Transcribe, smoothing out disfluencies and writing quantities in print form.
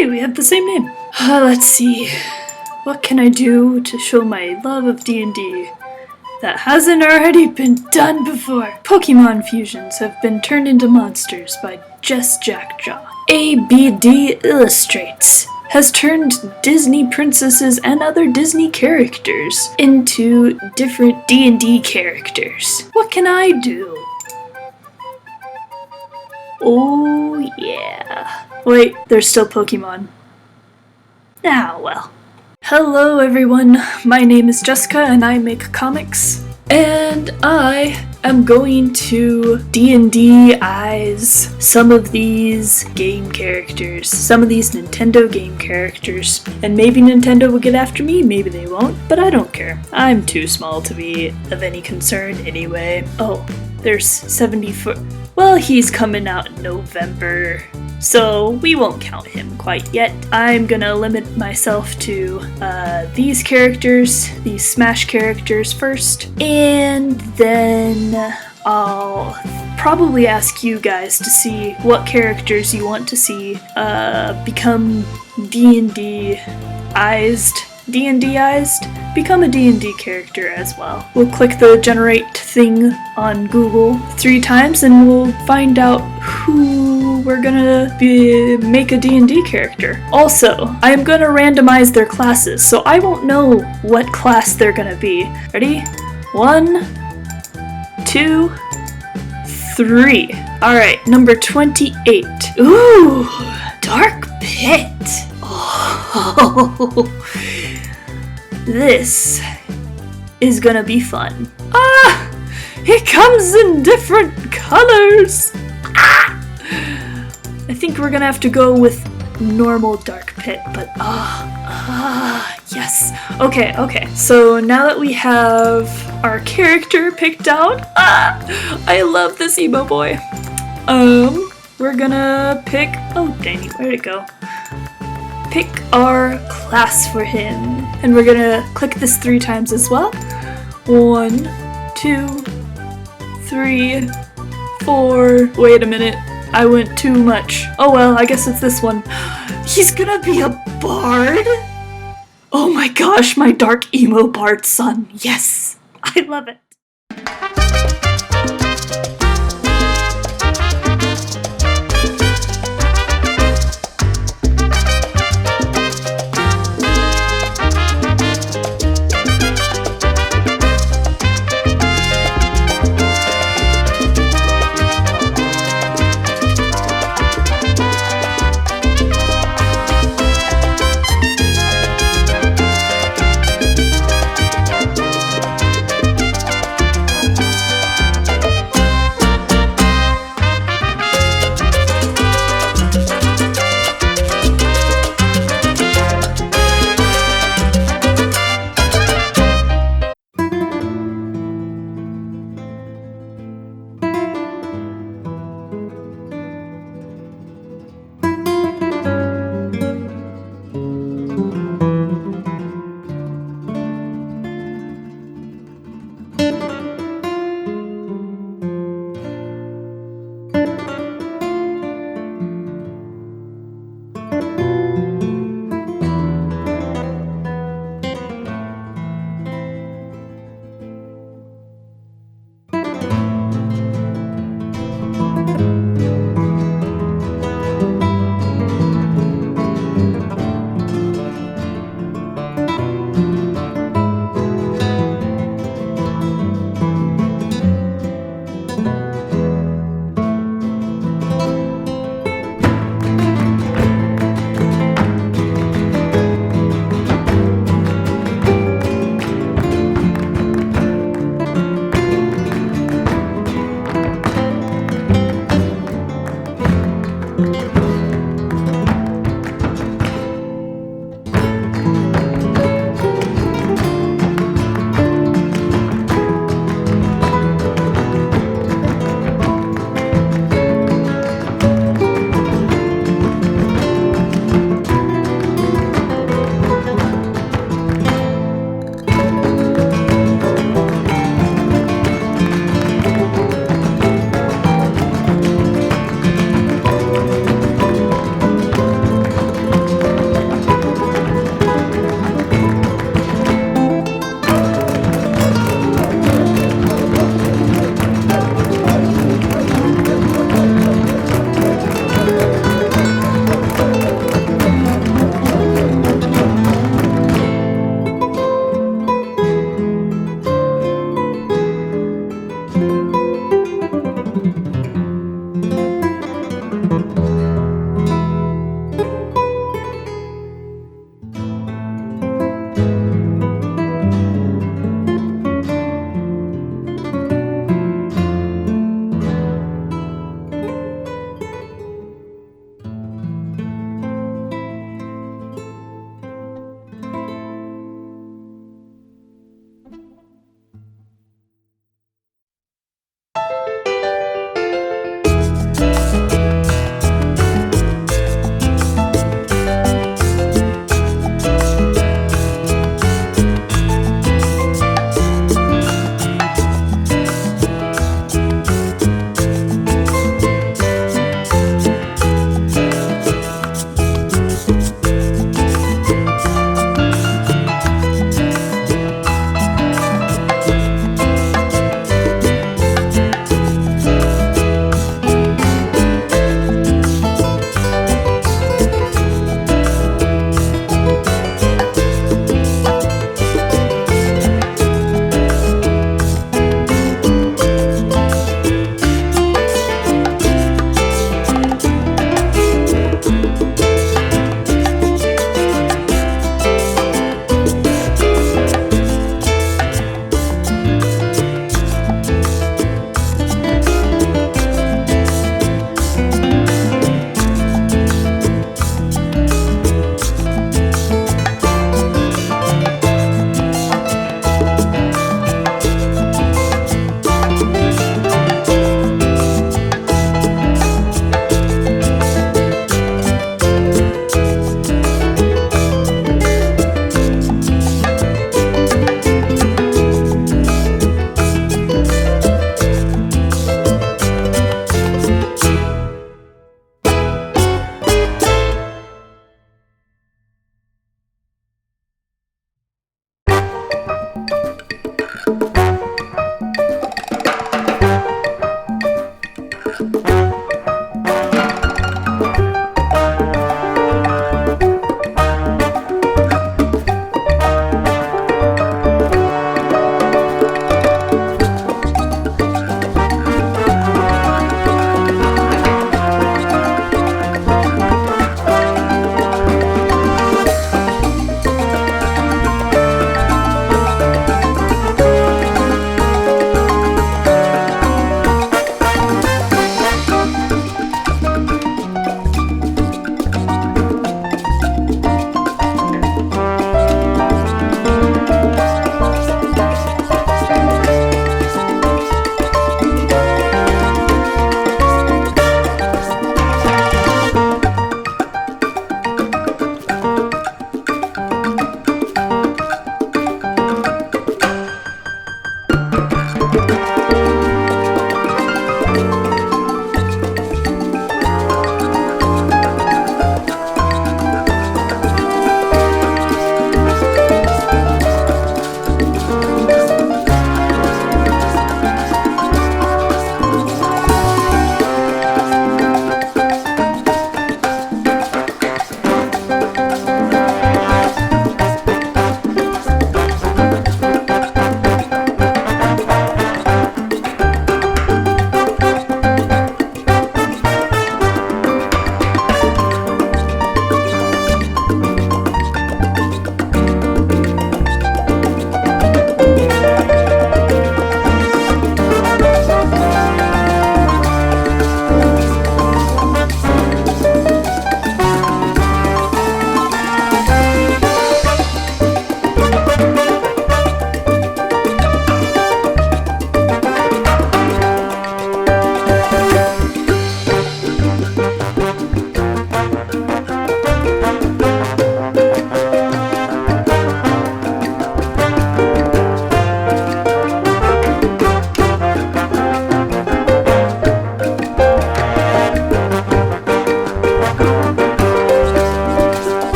Hey, we have the same name. Let's see. What can I do to show my love of D&D that hasn't already been done before? Pokemon fusions have been turned into monsters by Jess Jackjaw. ABD Illustrates has turned Disney princesses and other Disney characters into different D&D characters. What can I do? Oh yeah. Wait, there's still Pokemon. Ah, well. Hello everyone, my name is Jessica and I make comics. And I am going to D&D-ize some of these game characters, some of these Nintendo game characters. And maybe Nintendo will get after me, maybe they won't, but I don't care. I'm too small to be of any concern anyway. Oh, there's 74. Well, he's coming out in November, so we won't count him quite yet. I'm gonna limit myself to these characters, these Smash characters first, and then I'll probably ask you guys to see what characters you want to see become D&D-ized. Become a D&D character as well. We'll click the generate thing on Google 3 times and we'll find out who we're gonna make a D&D character. Also, I am gonna randomize their classes, so I won't know what class they're gonna be. Ready? 1, 2, 3. Alright, number 28. Ooh, Dark Pit. Oh, this is gonna be fun. Ah! It comes in different colors! Ah! I think we're gonna have to go with normal Dark Pit, but yes. Okay, so now that we have our character picked out, I love this emo boy. We're gonna pick, oh dang it, where'd it go? Pick our class for him. And we're gonna click this 3 times as well. 1, 2, 3, 4. Wait a minute, I went too much. Oh well, I guess it's this one. He's gonna be a bard? Oh my gosh, my dark emo bard son. Yes, I love it.